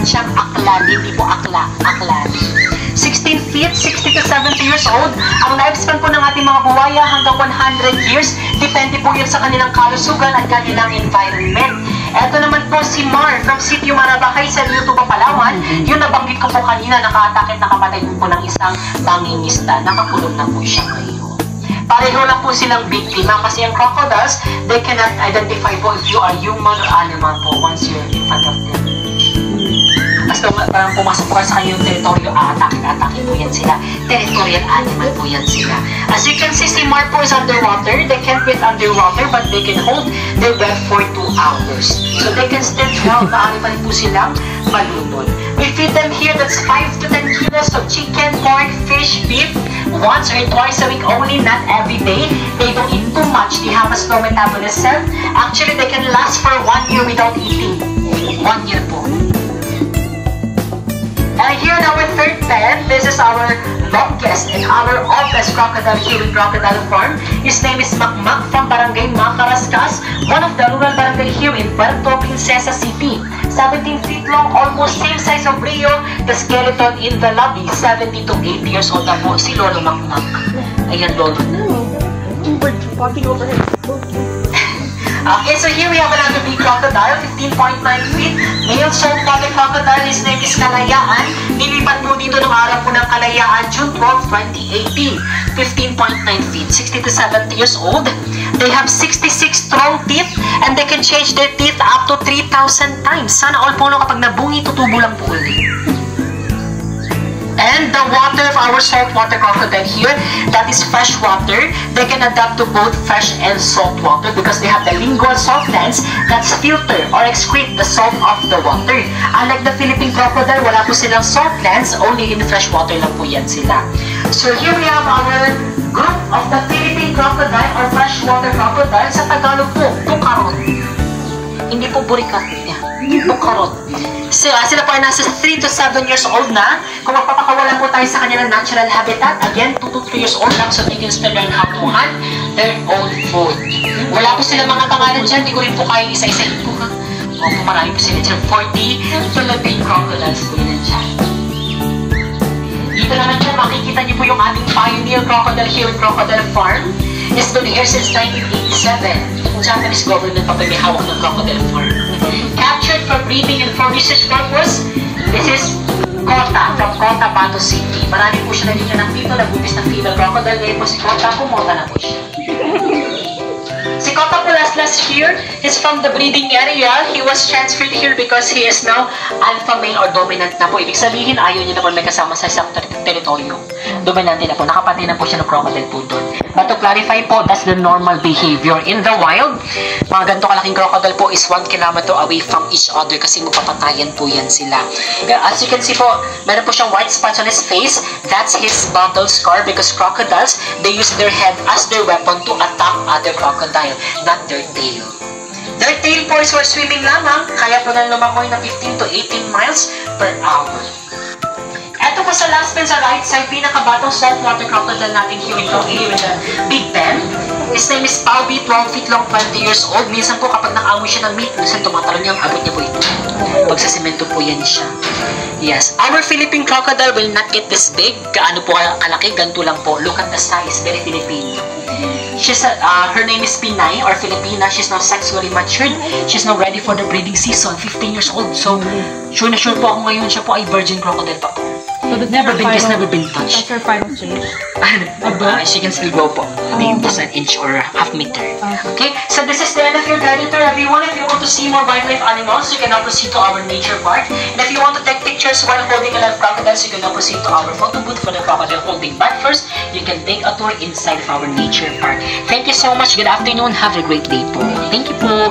siyang aklan, hindi po akla, aklan. 16 feet, 60 to 70 years old. Ang lifespan po ng ating mga buwaya hanggang 100 years. Depende po yun sa kanilang kalusugan at kanilang environment. Ito naman po si Mar from Sitio Marabakay sa Rio Tuba, Palawan. Yung nabanggit ko po kanina, nakaatakit nakapatay po ng isang mangingisda. Nakakulong na po siya ngayon. Pareho lang po silang biktima kasi ang crocodiles, they cannot identify po if you are human or animal po once you're in front of them. Basta parang pumasok po sa kanyang teritoryo, atake po yan sila. Territorial animal po yan sila. As you can see, si Mar po is underwater. They can't breathe underwater but they can hold their breath for 2 hours. So they can still drown. Maaari pa rin po silang malunod. We feed them here, that's 5 to 10 kilos of chicken, pork, fish, beef, once or twice a week only, not every day. They don't eat too much. They have a slow metabolism. Actually, they can last for 1 year without eating. 1 year po. And here in our third pen, this is our longest and our oldest crocodile here in Crocodile Farm. His name is Makmak from Barangay Macarascas, one of the rural barangay here in Puerto Princesa City. 17 feet long, almost same size of Rio, the skeleton in the lobby, 70 to 80 years old na po si Lolo Makmak. Ayan, Lolo. We're walking over here. Okay, so here we have another big crocodile, 15.9 feet. Male saltwater crocodile, his name is Kalayaan. Nilipat po dito ng araw po ng Kalayaan, June 12, 2018. 15.9 feet, 60 to 70 years old. They have 66 strong teeth and they can change their teeth up to 3,000 times. Sana all po no, kapag nabungi, tutubo lang po ulit. And the water of our saltwater crocodile here, that is fresh water. They can adapt to both fresh and salt water because they have the lingual salt glands that filter or excrete the salt of the water. Unlike the Philippine crocodile, wala po silang salt glands, only in fresh water lang po yan sila. So here we have our group of the Philippine crocodile or freshwater crocodile. Sa Tagalog po, bukarot. Hindi po burikat niya. Bukarot. Sila po ay nasa 3 to 7 years old na. Kung magpapakawalan po tayo sa kanilang natural habitat, again, 2 to 3 years old lang, so they can still learn how to hunt their own food. Wala po sila mga pangalan dyan, hindi ko rin po kaya isa-isahin po ha. O po marami po sila dyan, 40 Philippine crocodiles po yun dyan. Dito naman dyan, makikita niyo po yung ating pioneer crocodile here in Crocodile Farm. It's been here since 1987. Yung Japanese government pa may hawak ng Crocodile Farm. Captured for breeding and for research purpose, this is Kota from Cotabato City. Marami po siya nagiging ng dito, nagbuntis ng female crocodile. Ngayon po si Kota, pumunta na po siya. Si Kota po last year is from the breeding area. He was transferred here because he is now alpha male or dominant na po. Ibig sabihin, ayaw niya na po may kasama sa isang teritoryo. Dominante na po. Nakapatay na po siya ng crocodile po doon. But to clarify po, that's the normal behavior. In the wild, mga ganito kalaking crocodile po is 1 kilometer away from each other kasi magpapatayan po yan sila. As you can see po, meron po siyang white spots on his face. That's his battle scar because crocodiles, they use their head as their weapon to attack other crocodile, not their tail. Their tail po is for swimming lamang, kaya po na lumakoy ng 15 to 18 miles per hour. Ito po sa last pen sa right side, pinakabatong saltwater crocodile natin here in the Big Ben. His name is Paubi, 12 feet long, 20 years old. Minsan po kapag nakaamoy siya ng meat, minsan tumatalon niya, ang abot niya po ito. Pag sa semento po yan siya. Yes, our Philippine crocodile will not get this big. Gaano po kalaki, ganito lang po. Look at the size, very Filipino. Her name is Pinay or Filipina. She's now sexually matured. She's now ready for the breeding season, 15 years old. So, sure na sure po ako ngayon siya po ay virgin crocodile pa po. So never been touched. That's her final stage. She can still grow po. Just an inch or half meter. Okay, so this is the end of your guided tour, everyone. If you want to see more wildlife animals, you can now proceed to our nature park. And if you want to take pictures while holding a live crocodiles, you can now proceed to our photo booth for the crocodile holding. But first, you can take a tour inside of our nature park. Thank you so much. Good afternoon. Have a great day po. Thank you po.